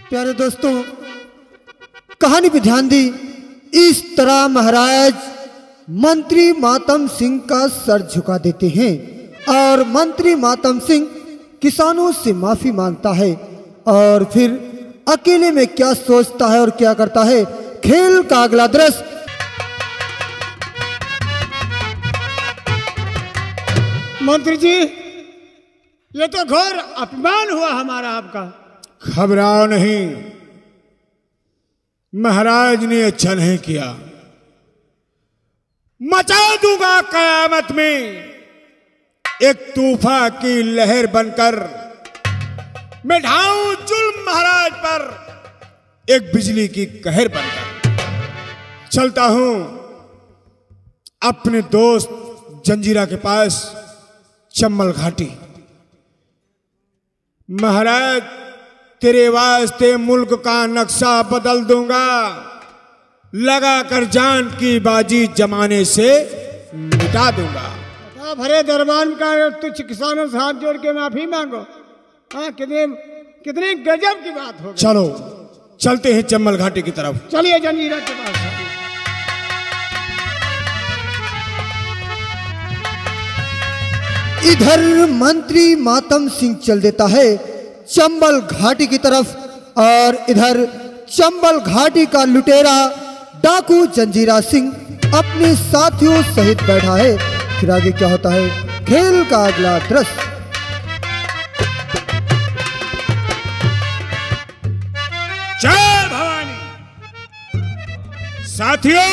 प्यारे दोस्तों, कहानी पे ध्यान दी। इस तरह महाराज मंत्री मातम सिंह का सर झुका देते हैं और मंत्री मातम सिंह किसानों से माफी मांगता है और फिर अकेले में क्या सोचता है और क्या करता है, खेल का अगला दृश्य। मंत्री जी, ये तो घोर अपमान हुआ हमारा आपका। घबराओ नहीं, महाराज ने अच्छा नहीं किया। मचा दूंगा कयामत में एक तूफान की लहर बनकर, मैं ढाऊं जुल्म महाराज पर एक बिजली की कहर बनकर। चलता हूं अपने दोस्त जंजीरा के पास चंबल घाटी। महाराज, तेरे वास्ते मुल्क का नक्शा बदल दूंगा, लगाकर जान की बाजी जमाने से मिटा दूंगा। भरे दरबार का तुझ किसानों से हाथ जोड़ के माफी मांगो। हाँ, कितनी गजब की बात हो गई। चलो चलते हैं चंबल घाटी की तरफ। चलिए जंजीरा के पास। इधर मंत्री मातम सिंह चल देता है चंबल घाटी की तरफ और इधर चंबल घाटी का लुटेरा डाकू जंजीरा सिंह अपने साथियों सहित बैठा है। फिर आगे क्या होता है, खेल का अगला दृश्य। जय भवानी। साथियों,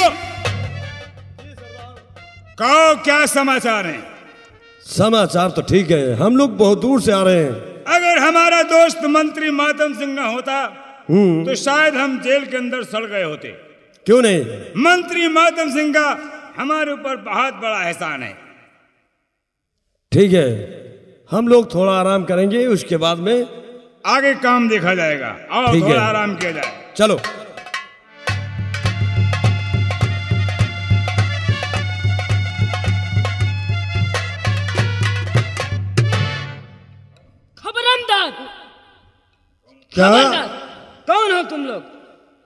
कहो क्या समाचार हैं? समाचार तो ठीक है, हम लोग बहुत दूर से आ रहे हैं। अगर हमारा दोस्त मंत्री मातम सिंह ना होता तो शायद हम जेल के अंदर सड़ गए होते। क्यों नहीं? मंत्री मातम सिंह का हमारे ऊपर बहुत बड़ा एहसान है। ठीक है, हम लोग थोड़ा आराम करेंगे, उसके बाद में आगे काम देखा जाएगा। आओ ठीक है, थोड़ा आराम किया जाए। चलो। क्या? कौन हो तुम लोग?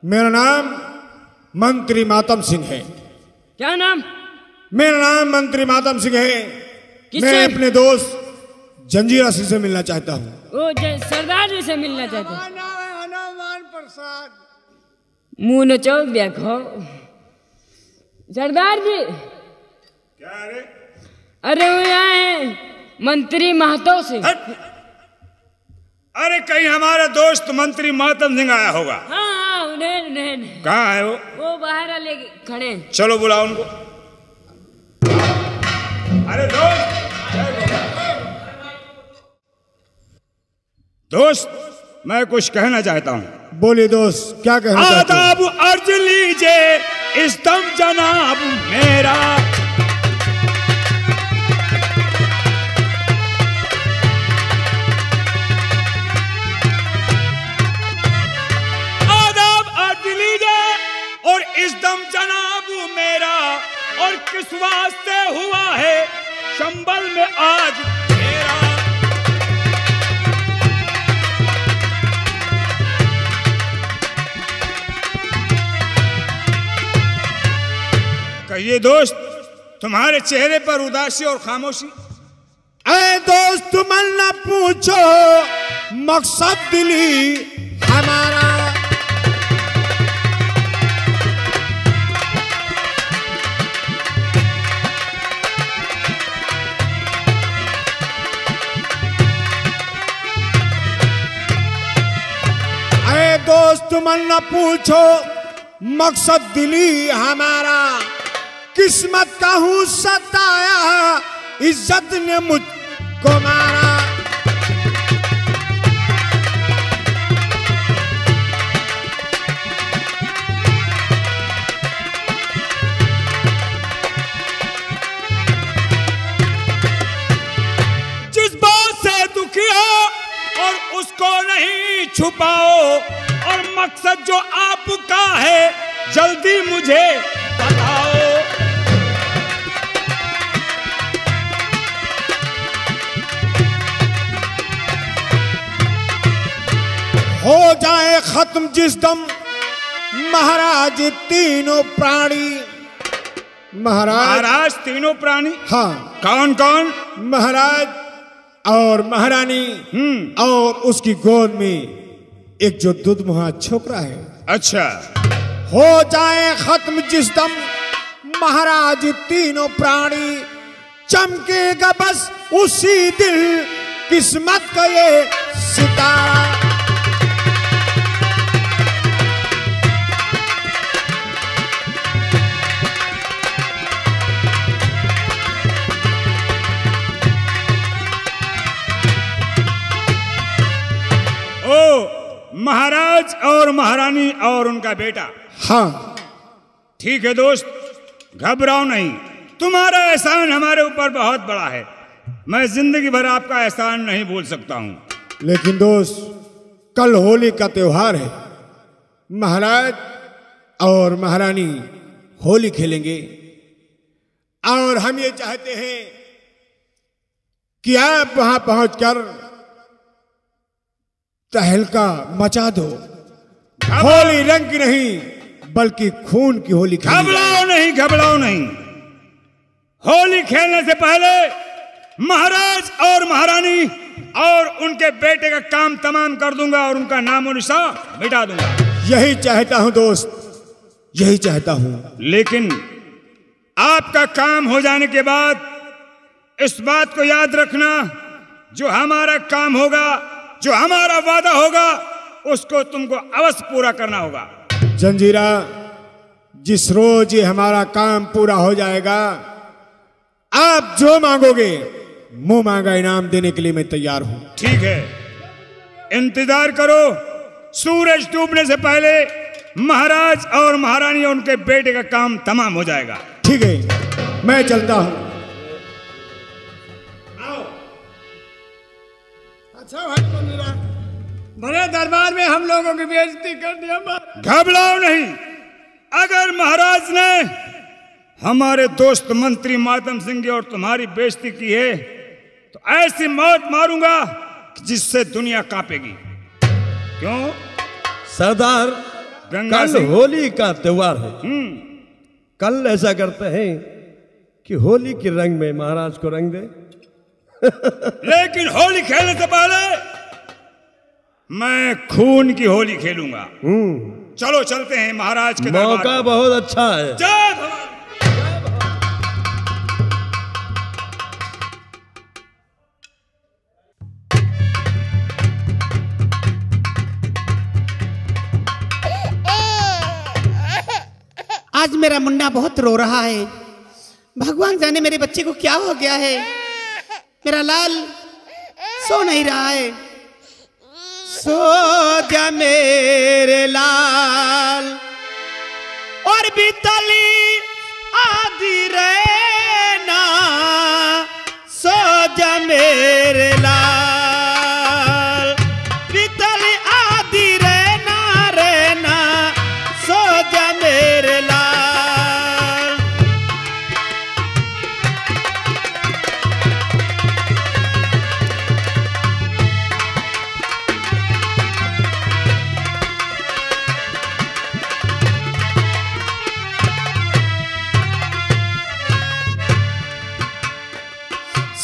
मेरा नाम मंत्री मातम सिंह है। क्या नाम? मेरा नाम मंत्री मातम सिंह है। किससे? मैं अपने दोस्त जंजीरा सिंह से मिलना चाहता हूँ। ओ, सरदार जी से मिलना चाहते हैं। हनुमान प्रसाद। मुंह न चौक देखो सरदार जी। क्या रे? अरे वो यहाँ है मंत्री महतो से। अरे कहीं हमारा दोस्त मंत्री मातम सिंह आया होगा। हाँ, उन्हें कहाँ है वो बाहर लेके खड़े हैं। चलो बुलाओ उनको। अरे दोस्त, मैं कुछ कहना चाहता हूँ। बोलिए दोस्त, क्या कहना चाहते हो? आदाब अर्ज लीजिए इस्तम जनाब मेरा। और इस दम जनाब मेरा, और किस वास्ते हुआ है चंबल में आज तेरा। कहिए दोस्त, तुम्हारे चेहरे पर उदासी और खामोशी। ऐ दोस्त मन न पूछो मकसद दिली हमारा। दोस्त मन न पूछो मकसद दिली हमारा, किस्मत का हूँ सताया इज्जत ने मुझको मारा। जिस बात से दुखी हो और उसको नहीं छुपाओ, और मकसद जो आपका है जल्दी मुझे बताओ। हो जाए खत्म जिस दम महाराज तीनों प्राणी। महाराज तीनों प्राणी? हाँ। कौन कौन? महाराज और महारानी और उसकी गोद में एक जो दुधमुहा छोकरा है। अच्छा। हो जाए खत्म जिस दम महाराज तीनों प्राणी, चमकेगा बस उसी दिल किस्मत का ये सितारा। महाराज और महारानी और उनका बेटा। हाँ ठीक है दोस्त, घबराओ नहीं। तुम्हारा एहसान हमारे ऊपर बहुत बड़ा है। मैं जिंदगी भर आपका एहसान नहीं भूल सकता हूं। लेकिन दोस्त, कल होली का त्योहार है। महाराज और महारानी होली खेलेंगे और हम ये चाहते हैं कि आप वहां पहुंचकर तहलका मचा दो। होली रंग की नहीं बल्कि खून की होली खेली। घबराओ नहीं, घबराओ नहीं। होली खेलने से पहले महाराज और महारानी और उनके बेटे का काम तमाम कर दूंगा और उनका नामो निशान मिटा दूंगा। यही चाहता हूं दोस्त, यही चाहता हूं। लेकिन आपका काम हो जाने के बाद इस बात को याद रखना, जो हमारा काम होगा, जो हमारा वादा होगा, उसको तुमको अवश्य पूरा करना होगा। जंजीरा, जिस रोज ये हमारा काम पूरा हो जाएगा, आप जो मांगोगे मुंह मांगा इनाम देने के लिए मैं तैयार हूं। ठीक है, इंतजार करो। सूरज डूबने से पहले महाराज और महारानी और उनके बेटे का काम तमाम हो जाएगा। ठीक है, मैं चलता हूं। अच्छा भाई जंजीरा, बड़े दरबार में हम लोगों की बेइज्जती कर दी हमारा। घबराओ नहीं। अगर महाराज ने हमारे दोस्त मंत्री मातम सिंह की और तुम्हारी बेइज्जती की है तो ऐसी मौत मारूंगा जिससे दुनिया कांपेगी। क्यों सरदार, गंगा कल सिंह? होली का त्योहार है। कल ऐसा करते हैं कि होली के रंग में महाराज को रंग दे। लेकिन होली खेलने से पहले मैं खून की होली खेलूंगा। चलो चलते हैं महाराज के दरबार। मौका बहुत अच्छा है। जय भवानी। आज मेरा मुन्ना बहुत रो रहा है। भगवान जाने मेरे बच्चे को क्या हो गया है। मेरा लाल सो नहीं रहा है। सो जा मेरे लाल, और बीतली आधी रहना। सो जा मेरे लाल, बीतली आधी रहना रहना। सो जा मेरे लाल।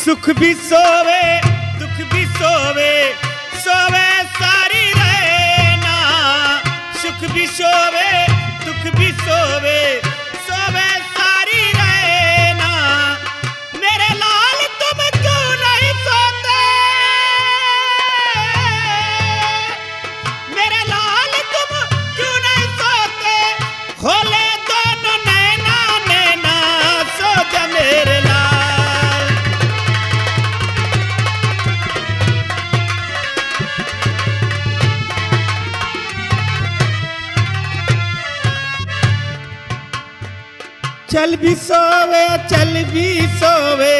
सुख भी सोवे दुख भी सोवे, सोवे सारी रहना। सुख भी सोवे दुख भी सोवे, सोवे सारी रहना। मेरे लाल तुम क्यों नहीं सोते। मेरे लाल तुम क्यों नहीं सोते। खोले दोनों नैना नैना। सो जा मेरे लाल। चल भी सोवे चल भी सोवे,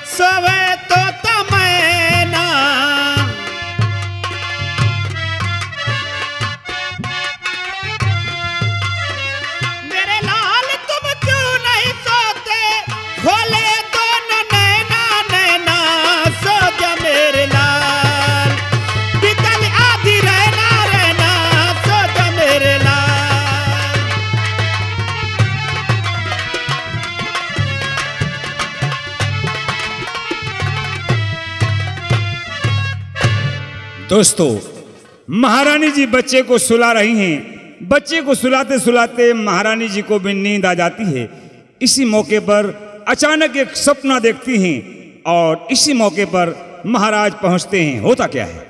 सोवे तो तमैना। मेरे लाल तुम क्यों नहीं सोते। खोले दोनों नैना नैना। सो जा मेरे लाल, बीतल आधी रहना रहना। सो दोस्तों, महारानी जी बच्चे को सुला रही हैं। बच्चे को सुलाते सुलाते महारानी जी को भी नींद आ जाती है। इसी मौके पर अचानक एक सपना देखती हैं और इसी मौके पर महाराज पहुंचते हैं। होता क्या है?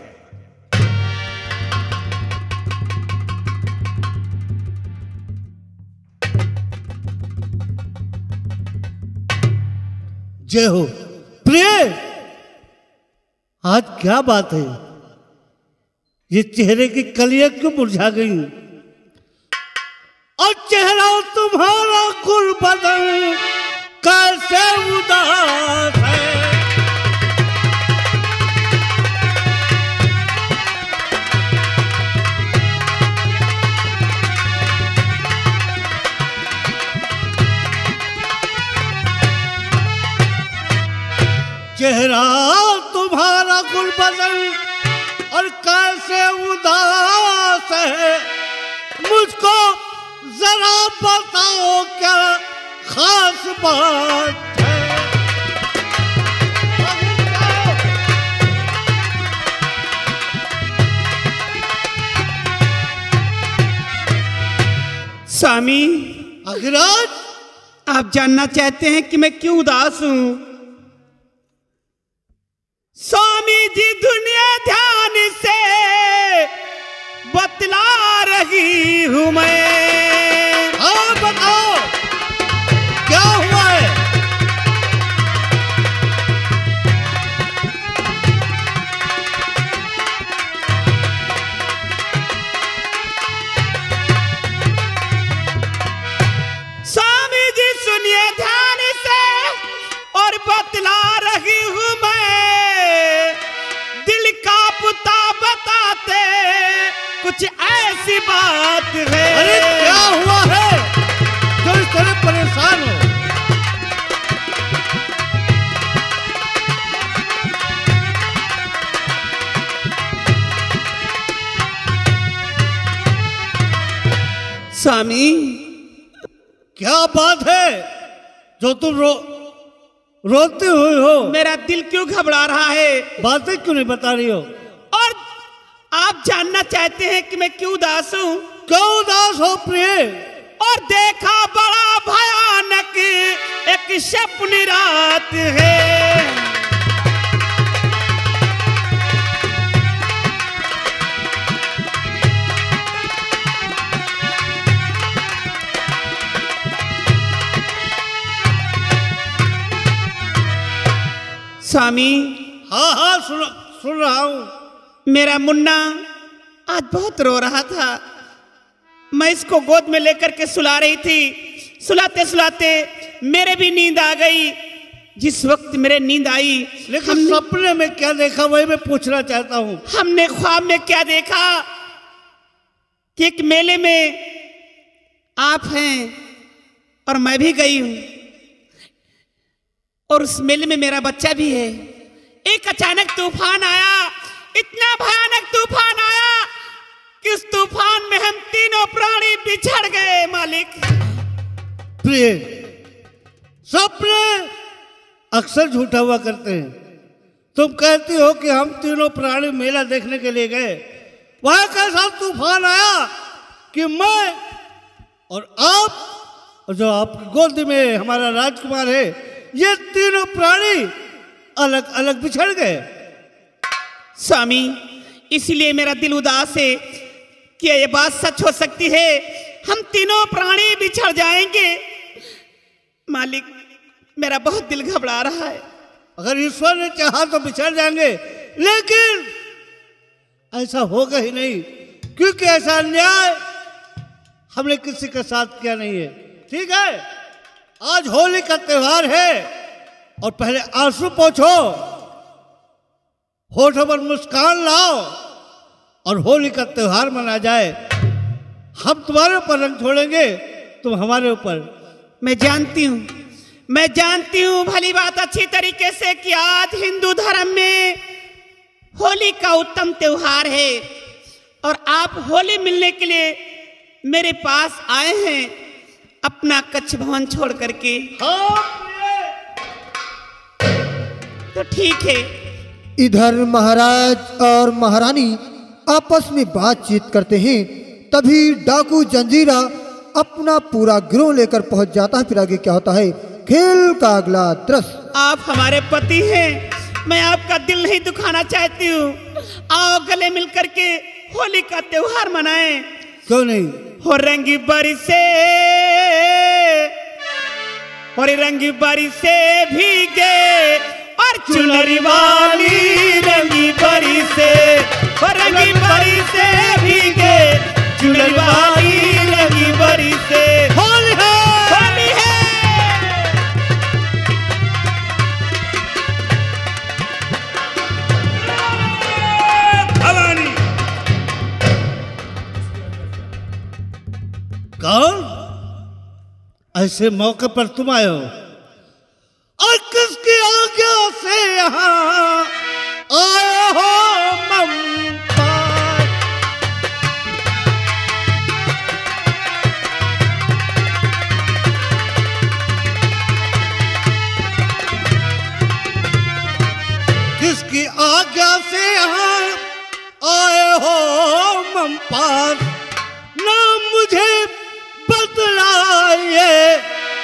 जय हो। प्रिय, आज क्या बात है? ये चेहरे की कलियां क्यों मुरझा गई? और चेहरा तुम्हारा कुल बदन कैसे उदास है? चेहरा तुम्हारा कुल बदन और कैसे उदास है, मुझको जरा बताओ क्या खास बात है? स्वामी, अग्रज, आप जानना चाहते हैं कि मैं क्यों उदास हूं? स्वामी जी दुनिया ध्यान से बतला रही हूं मैं। हाँ, बताओ क्या हुआ है? स्वामी जी सुनिए ध्यान से और बतला रही हूं मैं। दिल का पुता बताते कुछ ऐसी बात है। अरे क्या हुआ है जो इस तरह परेशान हो? स्वामी, क्या बात है जो तुम रोते हुए हो? मेरा दिल क्यों घबरा रहा है? बातें क्यों नहीं बता रही हो? और आप जानना चाहते हैं कि मैं क्यों उदास हूं? क्यों उदास हो प्रिय? और देखा बड़ा भयानक एक सपनी रात है। स्वामी, हाँ हाँ, सुन रहा हूं। मेरा मुन्ना आज बहुत रो रहा था। मैं इसको गोद में लेकर के सुला रही थी। सुलाते सुलाते मेरे भी नींद आ गई। जिस वक्त मेरे नींद आई, लेकिन सपने में क्या देखा वही मैं पूछना चाहता हूं। हमने ख्वाब में क्या देखा कि एक मेले में आप हैं और मैं भी गई हूं और उस मेले में मेरा बच्चा भी है। एक अचानक तूफान आया, इतना भयानक तूफान आया कि उस तूफान में हम तीनों प्राणी बिछड़ गए। मालिक, प्रिय, सपने अक्सर झूठा हुआ करते हैं। तुम कहती हो कि हम तीनों प्राणी मेला देखने के लिए गए। वहां कैसा तूफान आया कि मैं और आप और जो आपकी गोद में हमारा राजकुमार है, ये तीनों प्राणी अलग अलग बिछड़ गए। स्वामी, इसलिए मेरा दिल उदास है कि ये बात सच हो सकती है। हम तीनों प्राणी बिछड़ जाएंगे। मालिक, मेरा बहुत दिल घबरा रहा है। अगर ईश्वर ने चाहा तो बिछड़ जाएंगे, लेकिन ऐसा होगा ही नहीं, क्योंकि ऐसा अन्याय हमने किसी के साथ किया नहीं है। ठीक है, आज होली का त्योहार है और पहले आंसू पोंछो, होठों पर मुस्कान लाओ और होली का त्योहार मना जाए। हम तुम्हारे ऊपर रंग छोड़ेंगे, तुम हमारे ऊपर। मैं जानती हूँ भली बात अच्छी तरीके से कि आज हिंदू धर्म में होली का उत्तम त्योहार है और आप होली मिलने के लिए मेरे पास आए हैं अपना कच्छ भवन छोड़ करके। तो ठीक है, इधर महाराज और महारानी आपस में बातचीत करते हैं। तभी डाकू जंजीरा अपना पूरा गिरोह लेकर पहुंच जाता है। फिर आगे क्या होता है, खेल का अगला दृश्य। आप हमारे पति हैं, मैं आपका दिल नहीं दुखाना चाहती हूँ। आओ गले मिल करके होली का त्योहार मनाएं। क्यों नहीं? हो रंगी बरसे, और रंगी बरसे भीगे, और चुनरी वाली रंगी बरसे, और रंगी बरसे भीगे, चुनरी वाली रंगी बरसे। होली है, होली है। भवानी कौन? ऐसे मौके पर तुम आए हो और किसकी आज्ञा से यहाँ आए हो? ममता किसकी आज्ञा से यहाँ आए हो ममपास? नाम मुझे बतलाइए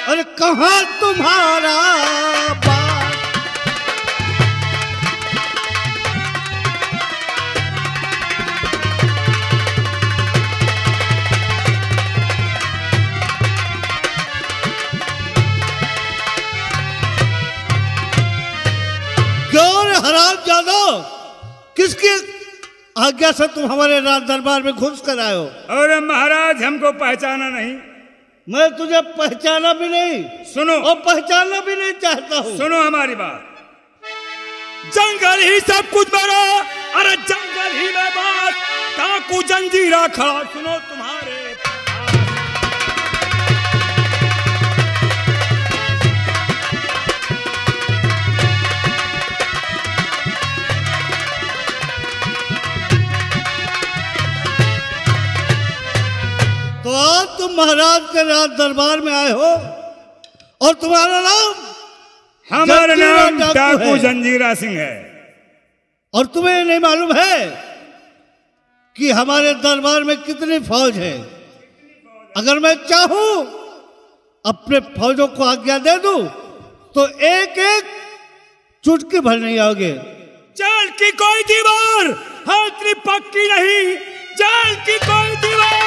और कहाँ तुम्हारा बाप? क्यों रे हरामजादा, किसकी आज्ञा से तुम हमारे राज दरबार में घुस कर आए हो? अरे महाराज, हमको पहचाना नहीं। मैं तुझे पहचाना भी नहीं, सुनो, और पहचानना भी नहीं चाहता हूँ। सुनो हमारी बात। जंगल ही सब कुछ बड़ा, अरे जंगल ही में बात, डाकू जंजीरा खड़ा सुनो तुम्हारे। तो आज तुम महाराज के राज दरबार में आए हो और तुम्हारा नाम? हमारा नाम डाकू है। जंजीरा सिंह है। और तुम्हें नहीं मालूम है कि हमारे दरबार में कितनी फौज है? अगर मैं चाहूं अपने फौजों को आज्ञा दे दूं तो एक एक चुटकी भर नहीं आओगे। जाल की कोई दीवार हाथ पक्की नहीं, जाल की कोई दीवार।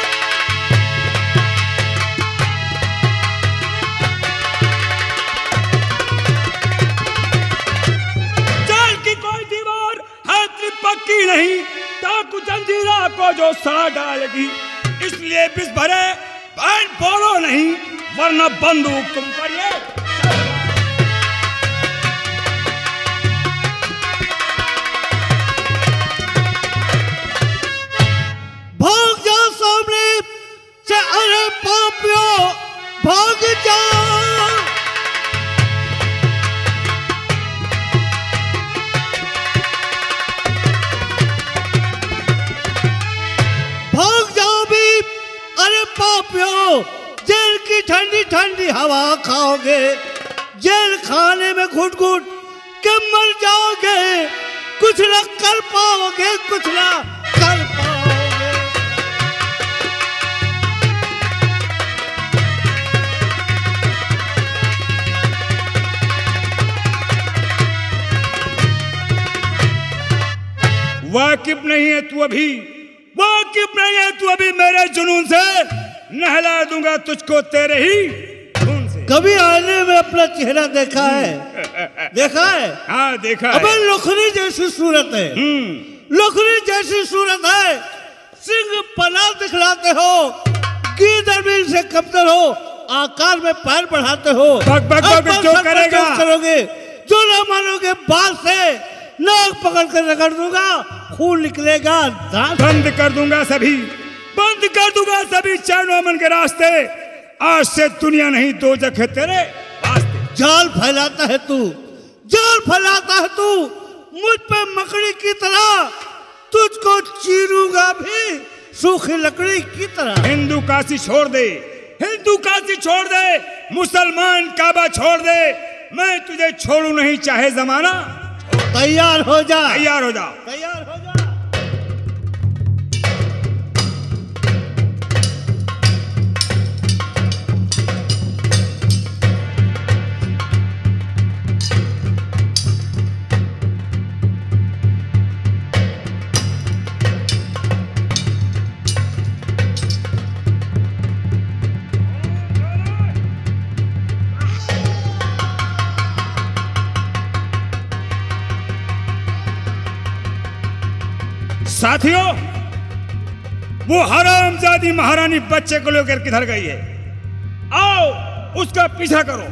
पक्की नहीं, डाकू जंजीरा को जो सड़ा डालेगी, इसलिए बिस भरे बैन बोलो नहीं, वरना बंदूक तुम पर ये। भाग जाओ सामने से, अरे पापियों भाग जाओ। पापियों, जेल की ठंडी ठंडी हवा खाओगे, जेल खाने में घुट घुट के मर जाओगे, कुछ ना कर पाओगे, कुछ ना कर पाओगे। वाकिफ नहीं है तू अभी, वाकिफ नहीं है तू अभी मेरे जुनून से। नहला दूंगा तुझको तेरे ही खून से। कभी आईने में अपना चेहरा देखा है? देखा है? हाँ देखा है। अबे है। लोखरी जैसी सूरत है, लोखरी जैसी सूरत है, सिंह पना दिखलाते हो, गीदड़ भी से कमतर हो, आकार में पैर बढ़ाते हो। बक बक बक जो करेगा करोगे, जो ना मानोगे बाल से नाक पकड़ कर रगड़ दूंगा, खून निकलेगा, बंद कर दूंगा सभी, बंद कर दूंगा सभी चैन अमन के रास्ते। आज से दुनिया नहीं दो जगह तेरे वास्ते। जाल फैलाता है तू, जाल फैलाता है तू, मुझ पे मकड़ी की तरह, तुझको चीरूंगा भी सूखी लकड़ी की तरह। हिंदू काशी छोड़ दे, हिंदू काशी छोड़ दे, मुसलमान काबा छोड़ दे, मैं तुझे छोड़ू नहीं चाहे जमाना। तैयार हो जा। तैयार हो जा। तैयार हो जा। साथियों, वो हरामजादी महारानी बच्चे को लेकर किधर गई है? आओ उसका पीछा करो।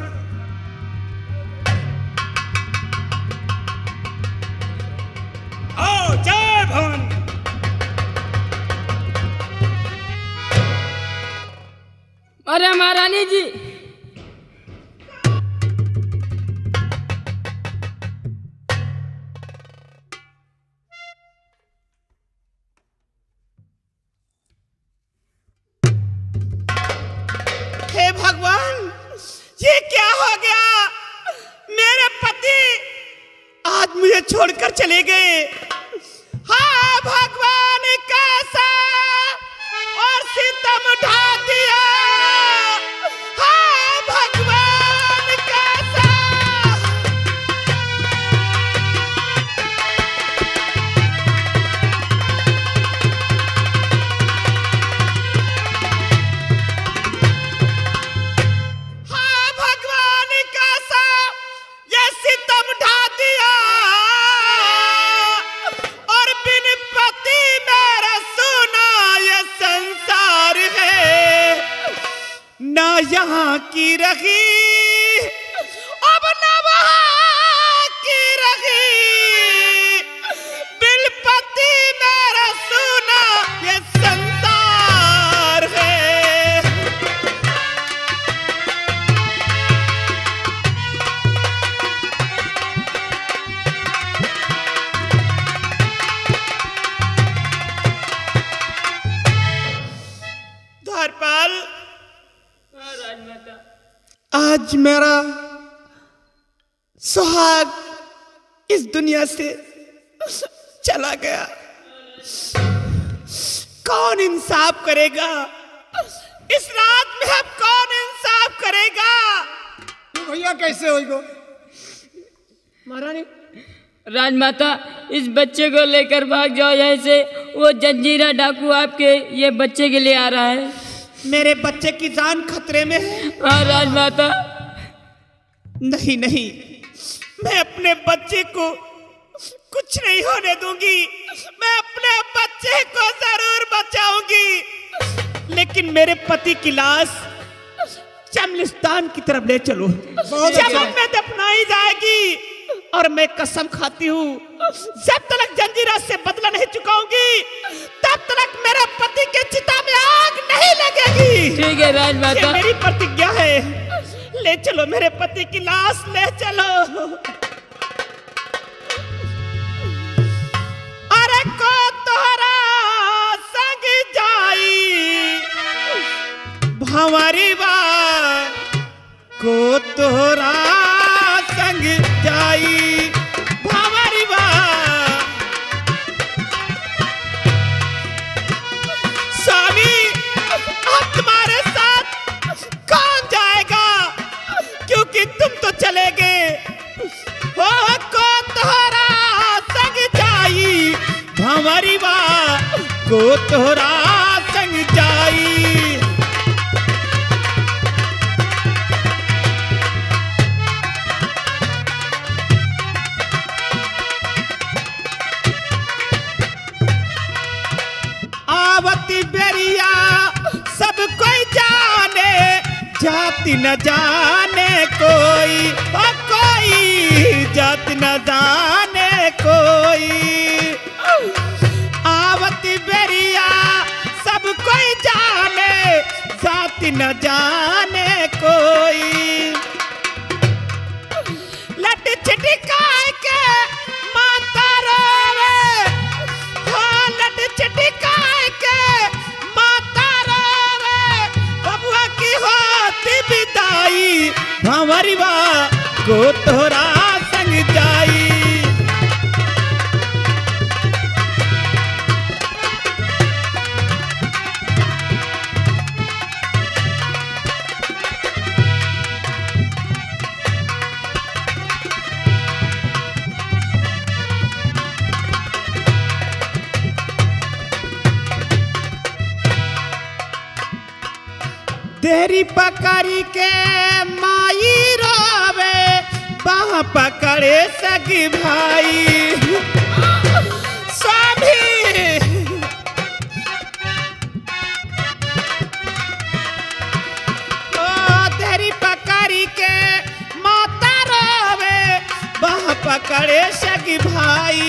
आओ, जय भवानी। अरे महारानी जी, हे भगवान, ये क्या हो गया? मेरे पति आज मुझे छोड़कर चले गए। हाँ भगवान, कैसा और सितम ढा दिया। हाँ भगवान, कैसा। हाँ भगवान, कैसा ये सितम ढा दिया। और बिन पति मेरा सोना ये संसार है। ना यहाँ की रही, अब न वहाँ की रही। बिन पति मेरा सोना ये संसार है। द्वारपाल, आज मेरा सुहाग इस दुनिया से चला गया। कौन इंसाफ करेगा? इस रात में अब कौन इंसाफ करेगा? भैया कैसे होगा महारानी? राजमाता, इस बच्चे को लेकर भाग जाओ यहाँ से। वो जंजीरा डाकू आपके ये बच्चे के लिए आ रहा है। मेरे बच्चे की जान खतरे में है। हाँ राजमाता। नहीं नहीं, मैं अपने बच्चे को कुछ नहीं होने दूंगी। मैं अपने बच्चे को जरूर बचाऊंगी। लेकिन मेरे पति की लाश चमलिस्तान की तरफ ले चलो। जब में दफनाई जाएगी। और मैं कसम खाती हूँ, जब तक जंजीरा से बदला नहीं चुकाऊंगी, तब तक मेरे पति के चिता में आग नहीं लगेगी। ठीक है राजमाता, ये मेरी प्रतिज्ञा है। ले चलो मेरे पति की लाश, ले चलो। अरे को तोहरा संग जाई भंवरी बा, को तोहरा संग जाई भंवरी बा। स्वामी, अब तुम्हारे साथ कौन जाएगा? क्योंकि तुम तो चले गए। हो को तोहरा संग जाई भंवरी बा, को तोहरा संग जाई। आवती बेरिया सब कोई जाने, जाति न जाने कोई। कोई जाति न जाने कोई। आवती बेरिया सब कोई जाने, जाति न जाने कोई। लट छिटकाए के माता रोवे, हो लट छिटकाए के माता रोवे। बबुआ की होती विदाई, भंवरी बा, को तोहरा संग जाई। देरी पकड़ी के माई रोवे बाह पकड़े सगी भाई स्वामी देरी पकड़ी के माता रोवे बाह पकड़े सगी भाई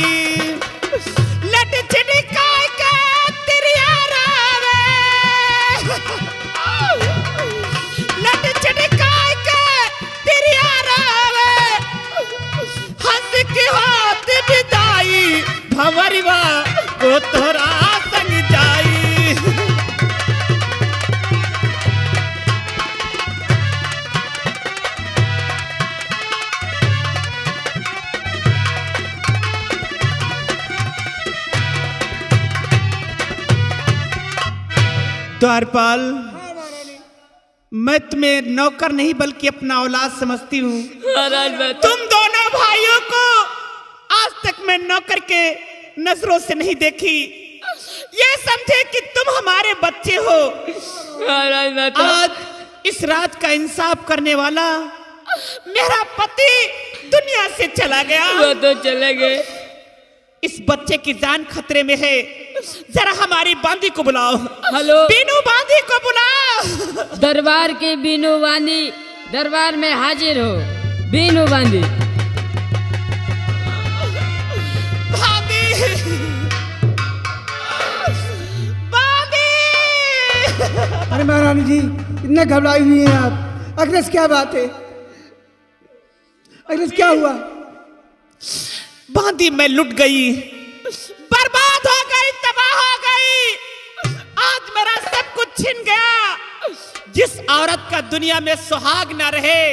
लट छिड़काए के तिरिया रोवे लट छिड़काए के तिरिया रोवे हंस के हाथ बिदाई भंवरवा को तोरा संग जाई द्वारपाल मैं तुम्हें नौकर नहीं बल्कि अपना औलाद समझती हूँ। तुम दोनों भाइयों को आज तक मैं नौकर के नजरों से नहीं देखी। ये समझे कि तुम हमारे बच्चे हो। आज इस रात का इंसाफ करने वाला मेरा पति दुनिया से चला गया। वो तो चले गए। इस बच्चे की जान खतरे में है। जरा हमारी बांदी को बुलाओ। हेलो बीनू बांदी को बुलाओ। दरबार के बीनू बांदी दरबार में हाजिर हो। बीनू बांदी बांदी बांदी। अरे महारानी जी इतने घबराई हुई हैं आप। अग्रस क्या बात है? अग्रस क्या हुआ? बांदी मैं लुट गई, बर्बाद हो गई, तबाह हो गई। आज मेरा सब कुछ छिन गया। जिस औरत का दुनिया में सुहाग न रहे,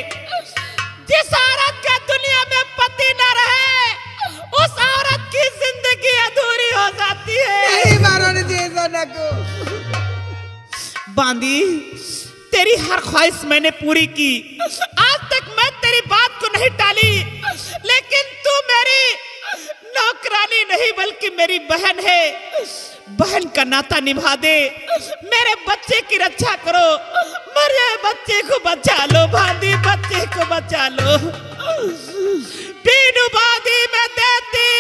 जिस औरत का दुनिया में पति न रहे, उस औरत की जिंदगी अधूरी हो जाती है। नहीं महारानी जी ऐसा न कहो। बांदी तेरी हर ख्वाहिश मैंने पूरी की। आज तक मैं तेरी बात को नहीं टाली, लेकिन तू मेरी नौकरानी नहीं बल्कि मेरी बहन है। बहन का नाता निभा दे। मेरे बच्चे की रक्षा करो। मेरे बच्चे को बचा लो बांदी, बच्चे को बचा लो। बीनू बांदी में देती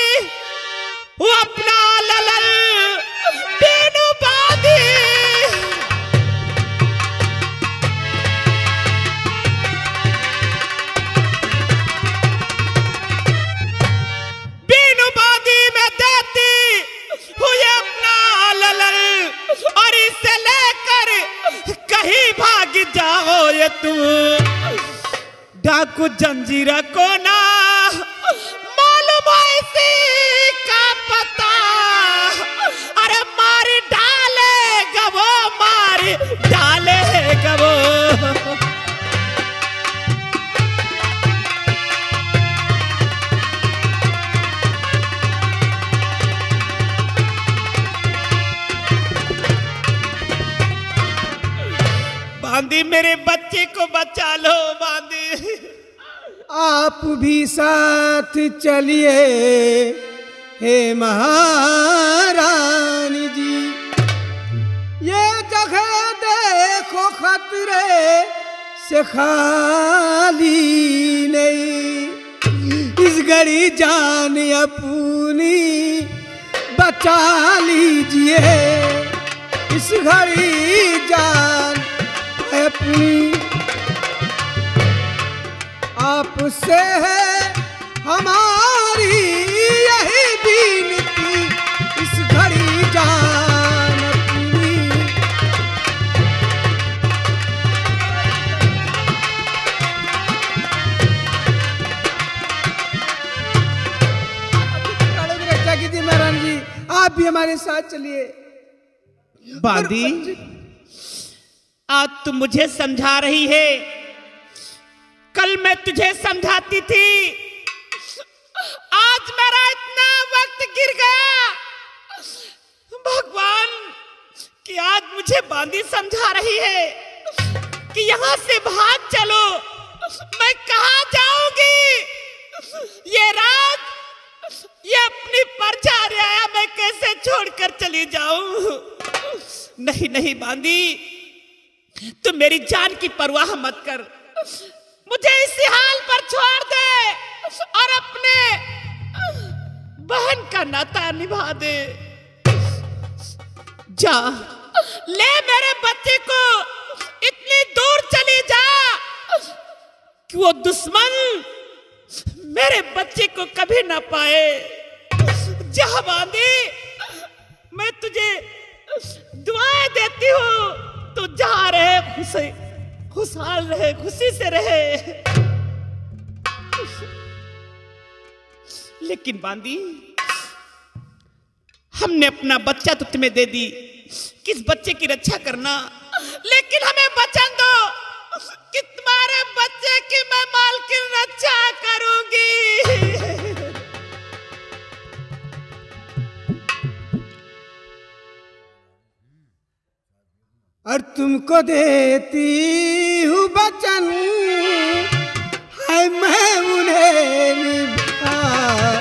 वो अपना ललन। बीनू बांदी और इसे लेकर कहीं भाग जाओ ये तू। डाकू जंजीरा को ना मालूम इसी का पता। अरे मार डालेगा वो, मार डालेगा वो। बांदी मेरे बच्चे को बचा लो बांदी। आप भी साथ चलिए हे महारानी जी। ये जगह देखो खतरे से खाली नहीं। इस घड़ी जान अपनी बचा लीजिए। इस घड़ी जान अपनी आपसे है हमारी यही विनती। इस घड़ी जान अपनी। रक्षा कीजिए महारानी जी। आप भी हमारे साथ चलिए। बांदी आज तू मुझे समझा रही है, कल मैं तुझे समझाती थी। आज मेरा इतना वक्त गिर गया भगवान कि आज मुझे बांदी समझा रही है कि यहाँ से भाग चलो। मैं कहाँ जाऊंगी? ये रात, ये अपनी परछा रियाया मैं कैसे छोड़कर चली जाऊं? नहीं नहीं बांदी, तू मेरी जान की परवाह मत कर, मुझे इसी हाल पर छोड़ दे और अपने बहन का नाता निभा दे। जा ले मेरे बच्चे को, इतनी दूर चली जा कि वो दुश्मन मेरे बच्चे को कभी ना पाए। जा बांदी, मैं तुझे दुआएं देती हूँ, तू जहाँ रहे खुशहाल रहे, खुशी से रहे। लेकिन बांदी, हमने अपना बच्चा तो तुम्हें दे दी, किस बच्चे की रक्षा करना, लेकिन हमें वचन दो कि तुम्हारे बच्चे की मैं मालकिन रक्षा करूंगी। और तुमको देती हूँ वचन, है मैं उन्हें निभाऊंगी।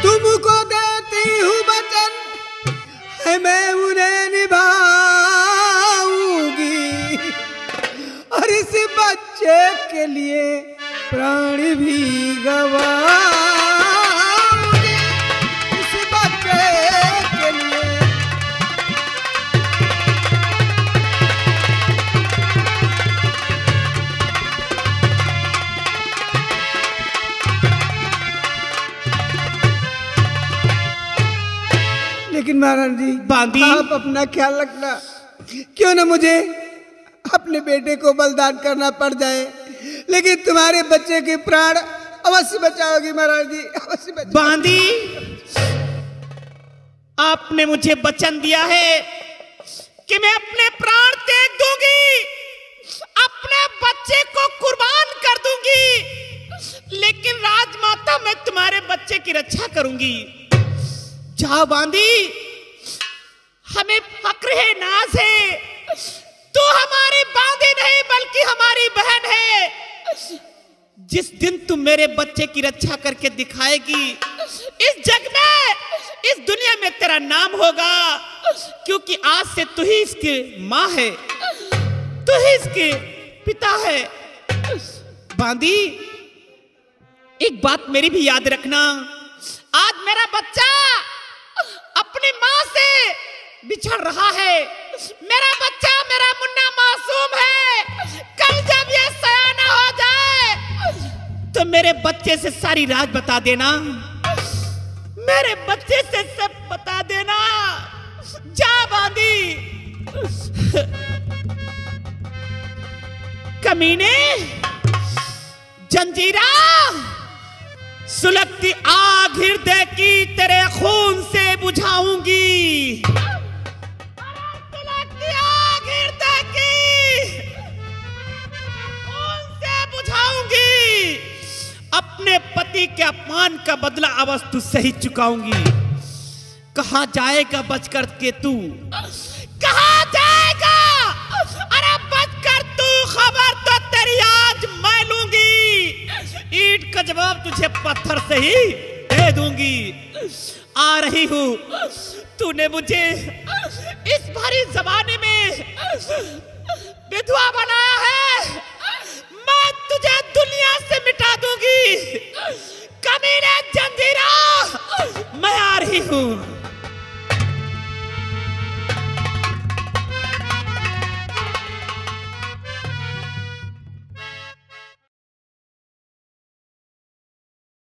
तुमको देती मैं उन्हें निभाऊंगी, और इस बच्चे के लिए प्राण भी गवाऊंगी। इस बच्चे के लिए लेकिन महाराज जी, बांदी, आप अपना ख्याल रखना, क्यों ना मुझे अपने बेटे को बलिदान करना पड़ जाए, लेकिन तुम्हारे बच्चे के प्राण अवश्य बचाओगी महाराज जी, अवश्य बचाओगी। बांदी, आपने मुझे वचन दिया है कि मैं अपने प्राण त्याग दूंगी, अपने बच्चे को कुर्बान कर दूंगी, लेकिन राजमाता मैं तुम्हारे बच्चे की रक्षा करूंगी। जा बांदी, हमें फक्र है, नाज है, तू हमारी बांदी नहीं बल्कि हमारी बहन है। जिस दिन तुम मेरे बच्चे की रक्षा करके दिखाएगी, इस जग में, इस दुनिया में तेरा नाम होगा, क्योंकि आज से तू ही इसकी माँ है, तू ही इसके पिता है। बांदी, एक बात मेरी भी याद रखना, आज मेरा बच्चा अपनी माँ से बिछड़ रहा है, मेरा बच्चा, मेरा मुन्ना मासूम है। कल जब ये सयाना हो जाए तो मेरे बच्चे से सारी राज बता देना, मेरे बच्चे से सब बता देना। जा बांदी। कमीने, जंजीरा, सुलगती आग हृदय की तेरे खून से बुझाऊंगी, सुलगती आग हृदय की खून से बुझाऊंगी। अपने पति के अपमान का बदला अवश्य तू सही चुकाऊंगी। कहाँ जाएगा बचकर के तू, कहाँ जाएगा? अरे बचकर तू, खबर तो तेरी आज मैं लूंगी। ईंट का जवाब तुझे पत्थर से ही दे दूंगी। आ रही हूं, तूने मुझे इस भारी जमाने में विधवा बनाया है, मैं तुझे